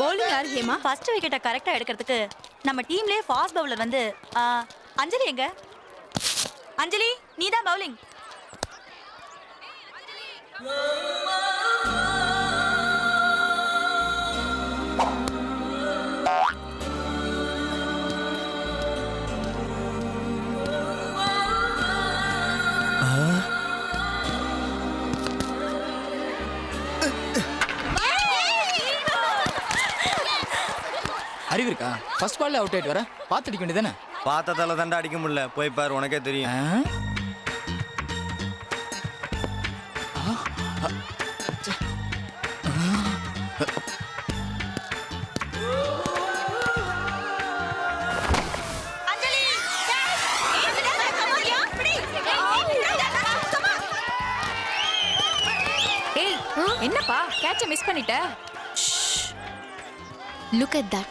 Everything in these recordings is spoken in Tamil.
பவுலிங் யார் ஹேமா? ஃபர்ஸ்ட் விக்கெட்டை கரெக்டா எடுக்கிறதுக்கு நம்ம டீம்லயே ஃபாஸ்ட் பவுலர் வந்து அஞ்சலி எங்க? அஞ்சலி நீதான் பவுலிங். அறிவு இருக்கா? ஃபர்ஸ்ட் பால்ல அவுட் ஆயிட்டு வர பார்த்து அடிக்க வேண்டியதானே? பார்த்ததால தாண்டா அடிக்க முடியல. போய் பாரு, உனக்கே தெரியும். ஏய் என்னப்பா கேட்ச மிஸ் பண்ணிட்ட? Look at that.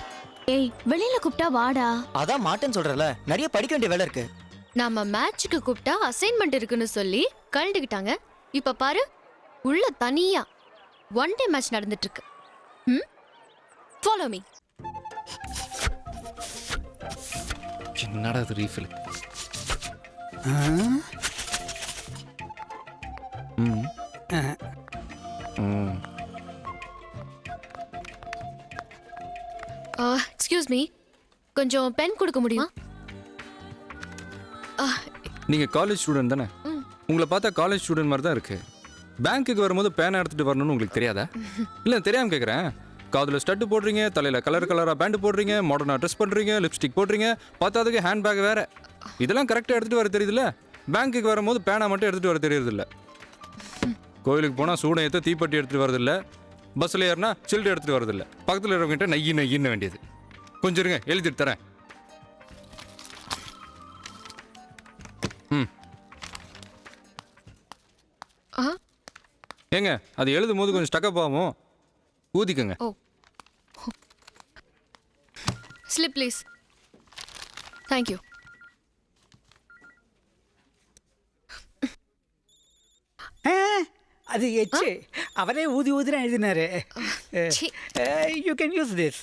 ஏய் வெளியில கூப்பிட்டா வாடா. அதான் மாட்டேன்னு சொல்றல, நிறைய படிக்க வேண்டிய வேலை இருக்கு. நாம மேட்ச்க்கு கூப்பிட்டா அசைன்மெண்ட் இருக்குன்னு சொல்லி கழண்டுக்கிட்டாங்க. இப்ப பாரு உள்ள தனியா ஒன் டே மேட்ச் நடந்துட்டு இருக்கு. Follow me. என்னடா இது ரீஃபில்? எக்ஸ்கியூஸ் மீ, கொஞ்சம் பென் கொடுக்க முடியுமா? நீங்க காலேஜ் ஸ்டூடெண்ட் தானே? உங்களை பார்த்தா காலேஜ் ஸ்டூடெண்ட் மாதிரி தான் இருக்கு. பேங்க்குக்கு வரும்போது பேனை எடுத்துட்டு வரணும்னு உங்களுக்கு தெரியாதா? இல்லை தெரியாம கேட்குறேன். காதுல ஸ்டட்டு போடுறீங்க, தலையில கலர் கலரா பேண்ட் போடுறீங்க, மாடர்னா ட்ரெஸ் பண்றீங்க, லிப்ஸ்டிக் போடுறீங்க, பார்த்ததுக்கு ஹேண்ட் பேக் வேற. இதெல்லாம் கரெக்டாக எடுத்துட்டு வர தெரியுதுல்ல? பேங்க்குக்கு வரும்போது பேனை மட்டும் எடுத்துட்டு வர தெரியுதுல்ல? கோயிலுக்கு போனால் சூடம் ஏற்ற தீப்பெட்டி எடுத்துட்டு வரதில்ல, பஸ்ஸில் ஏறினா சில்டு எடுத்துட்டு வரதில்ல, பக்கத்தில் இருக்கிறவங்கிட்ட நையின்னு வேண்டியது. கொஞ்சம் இருங்க, எழுதிட்டு தரேன். ஏங்க அது எழுதும் போது கொஞ்சம் ஸ்டக்கப் ஆகும், ஊதிக்கங்க. Oh slip please. தேங்க்யூ. அது எச்சு அவரே ஊதி ஊதிதான் எழுதினாரு. You can use this.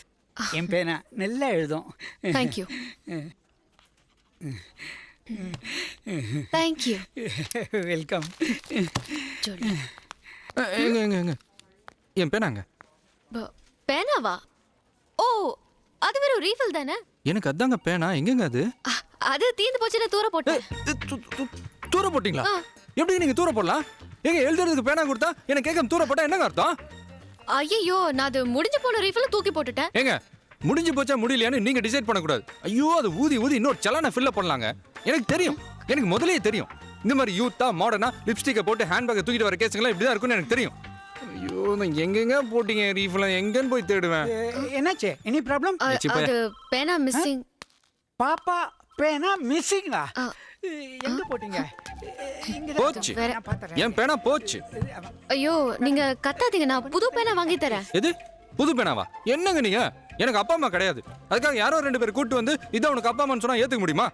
என் பேனா நல்லா எழுதும். தேங்க்யூ. தேங்க்யூ. வெல்கம். எங்க என் பேனாங்க. பேனாவா? ஓ அது வெறும் ரீஃபில் தானே? எனக்கு அதாங்க பேனா. எங்கங்க அது? அது தீந்து போச்சுன்னு தூர போட்டேன். தூர போட்டீங்களா? எப்படி நீங்க தூர போடலாம்? எங்க எழுதுறதுக்கு பேனா கொடுத்தா எனக்கு கேட்க தூர போட்டா என்னங்க அர்த்தம்? ஐயோ நான் அது முடிஞ்சு போன ரீஃபில் தூக்கி போட்டுட்டேன். ஏங்க முடிஞ்சு போச்சா முடியலையான்னு நீங்க டிசைட் பண்ணக்கூடாது. ஐயோ அது ஊதி இன்னொரு சலான ஃபில்ல பண்ணலாங்க. எனக்கு தெரியும், எனக்கு முதலே தெரியும். இந்த மாதிரி யூத்தா மாடர்னா லிப்ஸ்டிக்கை போட்டு ஹேண்ட்பேக்கை தூக்கிட்டு வர கேஸுங்களாம் இப்படிதான் இருக்குன்னு எனக்கு தெரியும். ஐயோ நான் எங்கெங்க போட்டீங்க ரீஃபில்? எங்கன்னு போய் தேடுவேன். என்னாச்சு? Any problem? அது பேனா மிஸ்ஸிங். பாப்பா பேனா மிஸ்ஸிங்கா? எங்க போட்டீங்க? போச்சு, என் பேனா போச்சு. ஐயோ நீங்க கத்தாதீங்க, நான் புது பேனா வாங்கி தரேன். எது புது பேனாவா? என்னங்க நீங்க? எனக்கு அப்பா அம்மா கிடையாது, அதுக்காக யாரோ 2 பேர் கூட்டு வந்து இதை உனக்கு அப்பா அம்மான்னு சொன்னா ஏத்துக்க முடியுமா?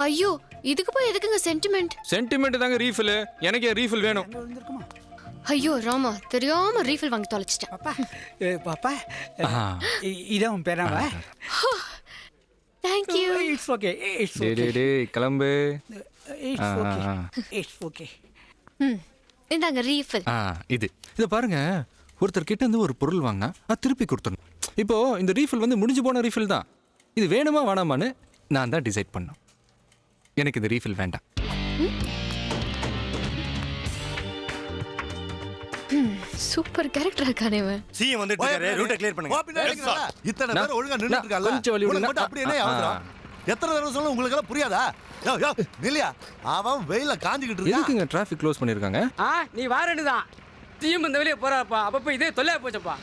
ஐயோ இதுக்கு போய் எதுக்குங்க சென்டிமெண்ட்? சென்டிமெண்ட் தாங்க ரீஃபில். எனக்கு ரீஃபில் வேணும். ஐயோ ராமா தெரியாம ரீஃபில் வாங்கி தொலைச்சிட்டேன். பாப்பா இதான் உன் பேனாவா? Thank you. It's okay. It's okay. டேய் கிளம்பு. It's okay. It's okay. இந்தாங்க ரீஃபில். இதை பாருங்க, ஒருத்தர் கிட்ட இருந்து ஒரு பொருள் வாங்கினா அது திருப்பி கொடுத்துடணும். இப்போ இந்த ரீஃபில் வந்து முடிஞ்சு போன ரீஃபில் தான். இது வேணுமா வேணாமான்னு நான் தான் டிசைட் பண்ணேன். எனக்கு இந்த ரீஃபில் வேண்டாம். சூப்பர் கேரக்டர் இருக்கானே இவன். சிஎம் வந்துட்டு இருக்காரு, ரூட்டை கிளியர் பண்ணுங்க. இத்தனை பேர் ஒழுங்கா நின்னுட்டு இருக்காங்க. கொஞ்சம் வழி விடுங்க. அப்படி என்ன அவசரம்? எத்தனை தடவை சொல்ல உங்களுக்கு எல்லாம் புரியாதா? யோ யோ நில்லையா, அவன் வெயில காஞ்சிக்கிட்டு இருக்கான். எதுக்குங்க டிராஃபிக் க்ளோஸ் பண்ணிருக்காங்க? நீ வாரண்டுதான் சிஎம் இந்த வெளியே போறாப்பா. அப்பப்ப இதே தொல்லையா போச்சப்பா.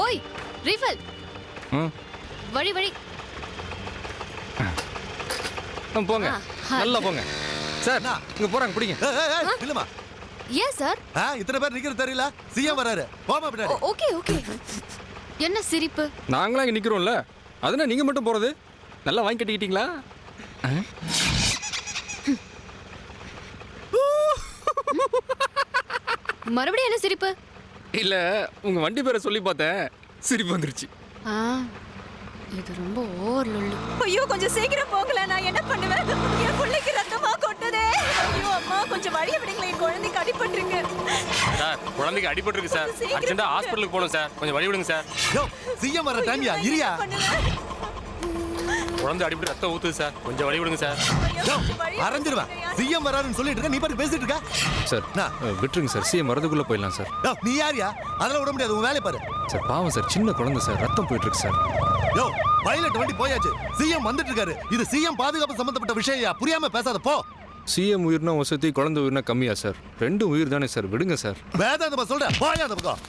ஓய் ரீஃபில். வழி வழி போங்க, நல்லா போங்க சார். இங்க போறாங்க, பிடிங்க. இல்லமா ஏன் சார்? இத்தனை பேர் நிக்கிறது தெரியல, சிஎம் வராரு. போமா பின்னாடி. Okay okay. என்ன சிரிப்பு? நாங்களாம் இங்க நிக்கிறோம்ல, அதனால நீங்க மட்டும் போறது. நல்லா வாங்கி கட்டிக்கிட்டீங்களா? மறுபடியும் என்ன சிரிப்பு? இல்ல உங்க வண்டி பேரை சொல்லி பார்த்தேன், சிரிப்பு வந்துருச்சு. ஆ, இது ரொம்ப ஓவர் லொல்லு. ஐயோ கொஞ்சம் சீக்கிரம் போகல, நான் என்ன பண்ணுவேன்? என் பிள்ளைக்கு ரத்தமா கொட்டுதே. ஐயோ அம்மா கொஞ்சம் வழிய விடுங்களேன், என் குழந்தைக்கு அடிபட்டிருக்கு. சார் குழந்தைக்கு அடிபட்டிருக்கு சார், அர்ஜென்ட்டா ஹாஸ்பிட்டலுக்கு போகணும் சார், கொஞ்சம் வழி விடுங்க சார். யோ சிஎம் வர டைம்யா இரியா. குழந்தை அடிபட்டு ரத்தம் ஊத்துது சார், கொஞ்சம் வழி விடுங்க சார். யோ அரைஞ்சிருவேன். சிஎம் வராருன்னு சொல்லிட்டு இருக்க, நீ பாட்டு பேசிட்டு இருக்க. சார் விட்டுருங்க சார், சிஎம் வரதுக்குள்ள போயிடலாம் சார். யோ நீ யாரியா? அதெல்லாம் விட முடியாது, உன் வேலையை பாரு. சார் பாவம் சார், சின்ன குழந்தை சார், ரத்தம் போயிட்டு இருக்கு சார். யோ பைலட் வண்டி போயாச்சு, சிஎம் வந்துட்டு இருக்காரு. இது சிஎம் பாதுகாப்பு சம்பந்தப்பட்ட விஷயம்யா, புரியாம பேசாத போ. சிஎம் உயிர்னா வசதி, குழந்தை உயிர்னா கம்மியா சார்? ரெண்டும் உயிர் தானே சார், விடுங்க சார். வேதாந்தமா சொல்றேன், போயா அந்த பக்கம்.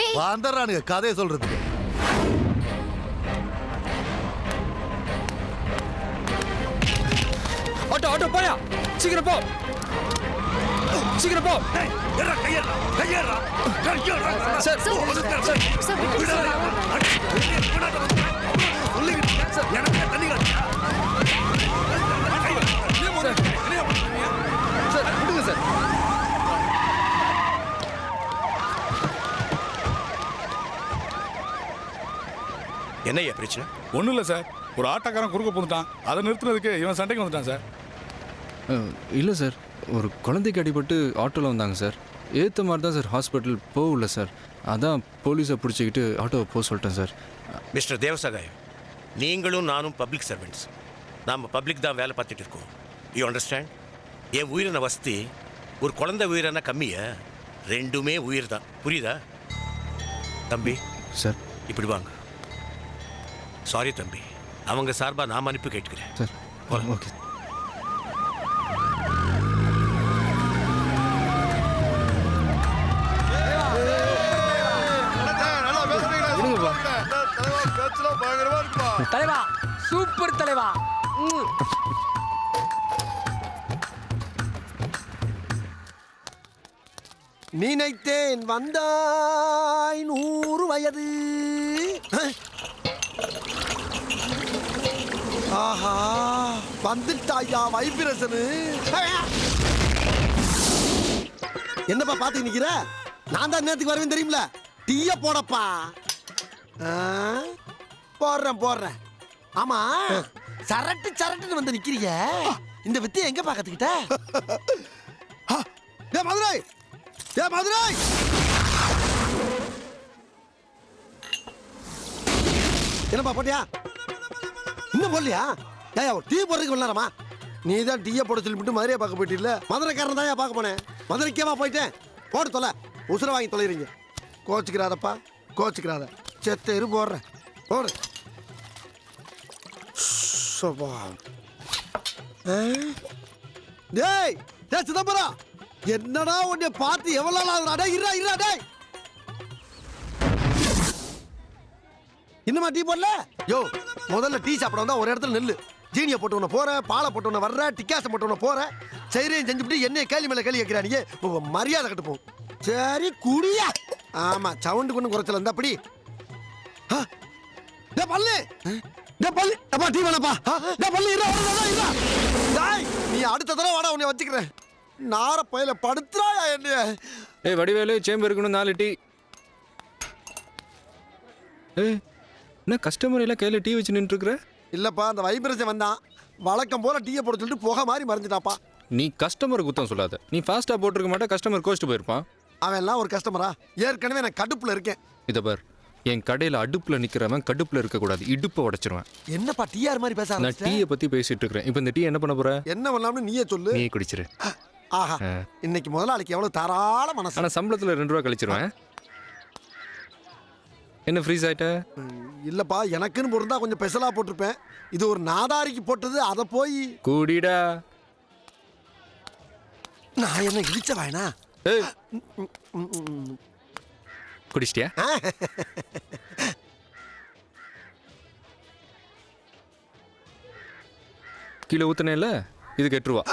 ஏய். வந்துடுறானுங்க கதையை சொல்றதுக்கு. ஆட்டோ ஆட்டோ போயா, சீக்கிரம் போ, சீக்கிரம் போ. சார் விடுங்க சார். என்னையா பிரச்சனை? ஒன்றும் இல்லை சார், ஒரு ஆட்டோக்காரன் குறுக்க போந்துட்டான், அதை நிறுத்துறதுக்கு இவன் சண்டைக்கு வந்துட்டான் சார். இல்லை சார், ஒரு குழந்தைக்கு அடிபட்டு ஆட்டோவில் வந்தாங்க சார். ஏற்ற மாதிரி தான் சார் ஹாஸ்பிட்டல் போகல சார். அதான் போலீஸை பிடிச்சிக்கிட்டு ஆட்டோவை போக சொல்லிட்டேன் சார். மிஸ்டர் தேவசகாயம், நீங்களும் நானும் பப்ளிக் சர்வெண்ட்ஸ். நாம் பப்ளிக் தான் வேலை பார்த்துட்டு இருக்கோம். You understand? என் உயிரின வசதி, ஒரு குழந்தை உயிரின கம்மிய, ரெண்டுமே உயிர் தான். புரியுதா தம்பி? சார் இப்படி வாங்க. சாரி தம்பி, அவங்க சார்பாக நான் மன்னிப்பு கேட்கிறேன். Sir okay. தலைவா சூப்பர் தலைவா. நினைத்தேன் வந்தாய் 100 வயது. ஆஹா வந்துட்டாயா வைப்ரேஷனு. என்னப்பா பாத்து நிக்கிற? நான் தான் நேரத்துக்கு வருவேன் தெரியுமில. டீய போடப்பா. போடுறேன். ஆமா சரட்டுன்னு வந்து நிக்கிறீங்க, இந்த வித்தியை எங்க பாக்கத்துக்கிட்ட? மதுரை மதுரை என்னப்பா போட்டியா? இன்னும் போடலையா? ஏயா டீ போடுறதுக்கு வரலாமா? நீ தான் டீயை போட சொல்லிவிட்டு மதுரையை பார்க்க போயிட்டில்ல. மதுரைக்காரன் தான் பார்க்க போனேன். மதுரைக்கேவா போயிட்டேன். போட்டு தொலை, உசுரை வாங்கி தொலைறீங்க. கோச்சிக்கிறாதப்பா, கோச்சிக்கிறாத. செத்த இரு போடுறேன், போடு. டேய் சிதம்பரம், என்னடா உன்னை பார்த்து எவ்வளவு நாள்? இருடா டேய், இன்னுமா டீ போடல? யோ முதல்ல டீ சாப்பிட வந்தா ஒரு இடத்துல நெல்லு. ஜீனியை போட்டு உன்ன போற, பாலை போட்டு உன்ன வர்ற, டிக்காசம் போட்டு உன்ன போற, செய்றையும் செஞ்சுட்டு என்னைய கேள்வி மேல கேள்வி கேட்கிறானீங்க. மரியாதை கட்டு போ. சரி குடியா. ஆமா சவுண்டு கொண்டு குறைச்சல இருந்தா அப்படி. பல்லு பல்லு அப்பா டீ வேணப்பா. பல்லு நீ அடுத்த தடவை வாடா, உன்னை வச்சுக்கிறேன். நார பயில படுத்துறாயா என்ன? ஏய் வடிவேலு, சேம்பு இருக்கணும் 4 டீ. ஏய் என்ன கஸ்டமர் எல்லாம் கையில் டீ வச்சு நின்றுருக்குற? இல்லப்பா, அந்த வைப்ரேஷன் வந்தான், வழக்கம் போல டீயை போட சொல்லிட்டு புகை மாதிரி மறைஞ்சிட்டாப்பா. நீ கஸ்டமர் குத்தம் சொல்லாத. நீ ஃபாஸ்ட்டாக போட்டிருக்க மாட்டா, கஸ்டமர் கோச்சிட்டு போயிருப்பான். அவன் எல்லாம் ஒரு கஸ்டமரா? ஏற்கனவே நான் கடுப்புல இருக்கேன். இதை பார், என் கடையில் அடுப்பில் நிற்கிறவன் கடுப்பில் இருக்கக்கூடாது, இடுப்பை உடைச்சிருவேன். என்னப்பா டிஆர் மாதிரி பேச? நான் டீயை பற்றி பேசிட்டு இருக்கிறேன். இப்போ இந்த டீ என்ன பண்ண போற? என்ன பண்ணலாம்னு நீயே சொல்லு. நீ குடிச்சிரு. ஆஹா, இன்னைக்கு முதலாளிக்கு எவ்வளவு தாராள மனசு. ஆனால் சம்பளத்தில் 2 ரூபா கழிச்சிருவேன். என்ன ஃப்ரீஸ் ஆயிட்ட? இல்லப்பா, எனக்குன்னு பொருந்தா கொஞ்சம் ஸ்பெஷலா போட்டிருப்பேன். இது ஒரு நாதாரிக்கு போட்டது, அதை போய் கூடிடா. நான் என்ன இடிச்ச வாயனா? குடிச்சிட்டியா? கீழே ஊத்துனே இல்ல, இதுக்கு 8 ரூபா.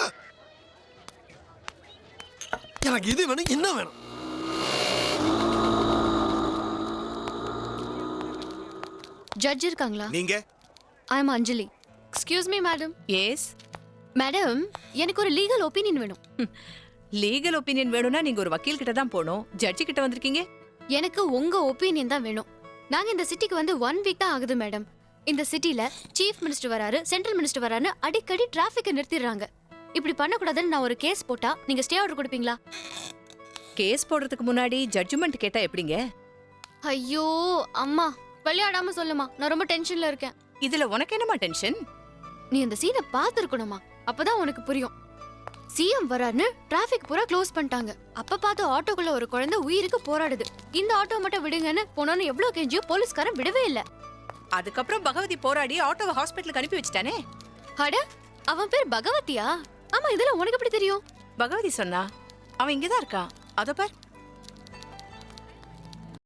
எனக்கு இது வேணும், இன்னும் வேணும். ஜட்ஜ் இருக்காங்களா? நீங்க? I am Anjali. Excuse me madam. Yes madam, எனக்கு ஒரு லீகல் ஒப்பீனியன் வேணும். லீகல் ஒப்பீனியன் வேணும்னா நீங்க ஒரு வக்கீல் கிட்ட தான் போகணும். ஜட்ஜி கிட்ட வந்திருக்கீங்க. எனக்கு உங்க ஒப்பீனியன் தான் வேணும். நாங்க இந்த சிட்டிக்கு வந்து 1 வீக் தான் ஆகுது மேடம். இந்த சிட்டில சீஃப் மினிஸ்டர் வராரு, சென்ட்ரல் மினிஸ்டர் வராருன்னு அடிக்கடி டிராஃபிக்கை நிறுத்திடுறாங்க. இப்படி பண்ணக்கூடாதுன்னு நான் ஒரு கேஸ் போட்டா நீங்க ஸ்டே ஆர்டர் கொடுப்பீங்களா? கேஸ் போடுறதுக்கு முன்னாடி ஜட்ஜ்மெண்ட் கேட்டா எப்படிங்க? ஐயோ அம்மா, விளையாடாம சொல்லுமா, நான் ரொம்ப டென்ஷன்ல இருக்கேன். இதுல உனக்கு என்னமா டென்ஷன்? நீ அந்த சீனை பார்த்திருக்கணுமா, அப்பதான் உனக்கு புரியும். சிஎம் வராருன்னு டிராஃபிக் பூரா க்ளோஸ் பண்ணிட்டாங்க. அப்ப பார்த்து ஆட்டோக்குள்ள ஒரு குழந்தை உயிருக்கு போராடுது. இந்த ஆட்டோ மட்டும் விடுங்கன்னு போனோன்னு எவ்வளவு கெஞ்சியோ போலீஸ்காரன் விடவே இல்ல. அதுக்கப்புறம் பகவதி போராடி ஆட்டோவை ஹாஸ்பிட்டலுக்கு அனுப்பி வச்சிட்டானே. அட, அவன் பேர் பகவதியா? ஆமா, இதெல்லாம் உனக்கு எப்படி தெரியும்? பகவதி சொன்னா. அவன் இங்கதான் இருக்கான். அதோ பார்.